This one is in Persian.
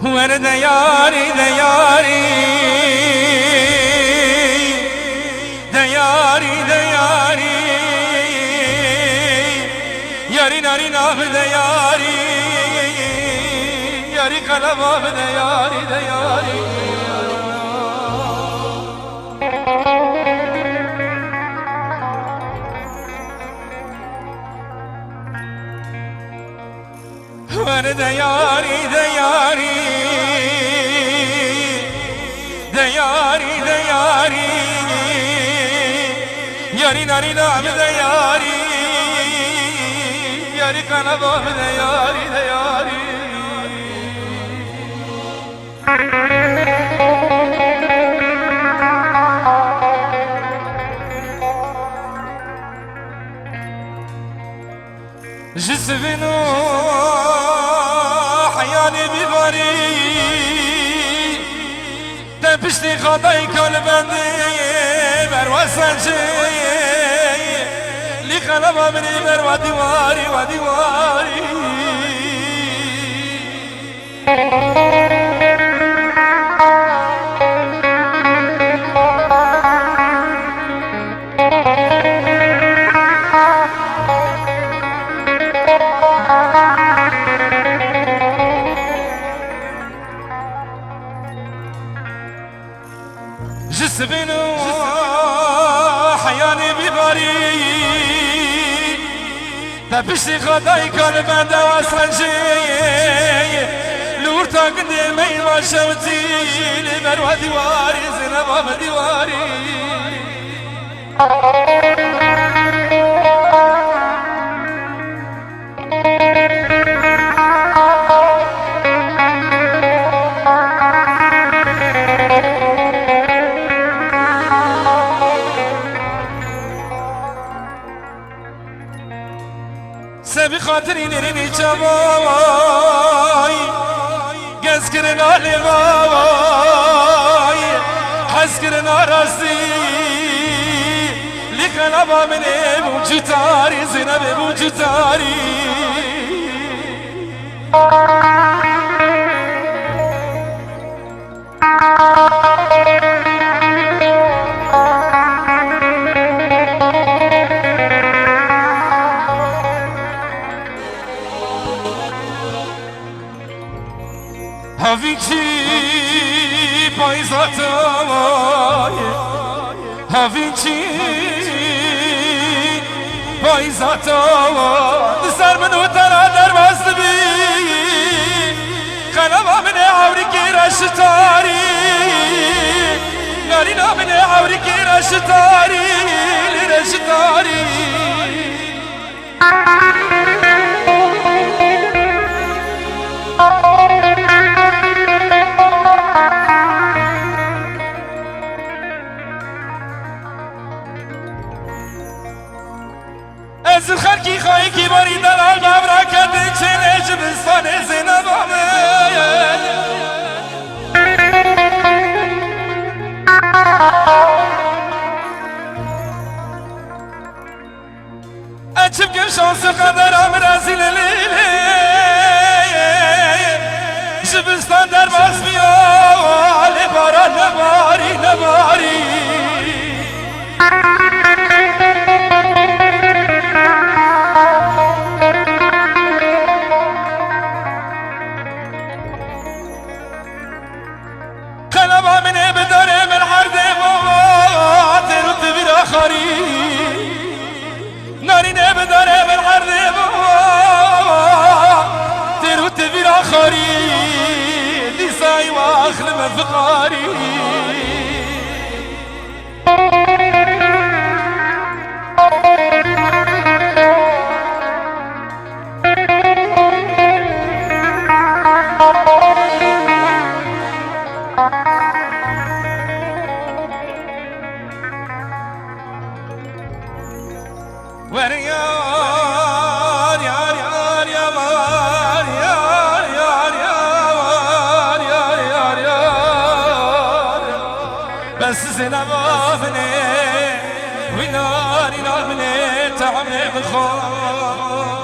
ورد یاری دیاری دیاری دیاری یاری ناری نام دیاری یاری قلب آب دیاری دیاری ورد یاری دیاری دیاری دیاری یاری ناری نام دیاری یاری قلب آب دیاری دیاری جسمنا حياني بباري تبشتي خطاي كل بندي بروسان شي لي خلما مني بروا ديواري وديواري جسمنا حياني بباري تبشتي خداي كان بندا وسنجي لورتا قدامي ما شوتي لمروه ديواري زينب ديواري سبي خاطري نريني جواي قزكرنا لغاي حزكرنا راسي لقلبا من ابو جتاري زينب ابو جتاري هاوینچی پایزاتای هاوینچی پایزاتای سر منو ترا در بست بی قلب من عوری کی رشتاری ناری نام من عوری کی رشتاری لرشتاری از خلکی خواهی که باری دلال ببرا کرده چه جبستان زینب آمد اچب کم شانس قدرم رزیل لیلی جبستان در باز بیال بارا نباری نباری ناری نبداره من عرض تروت بلا خاري ديساي واخل مفقاري وريار يار يار يا مار يار يار يار يار يار يار بس زينب ابني ونار نار تعمل بالخوف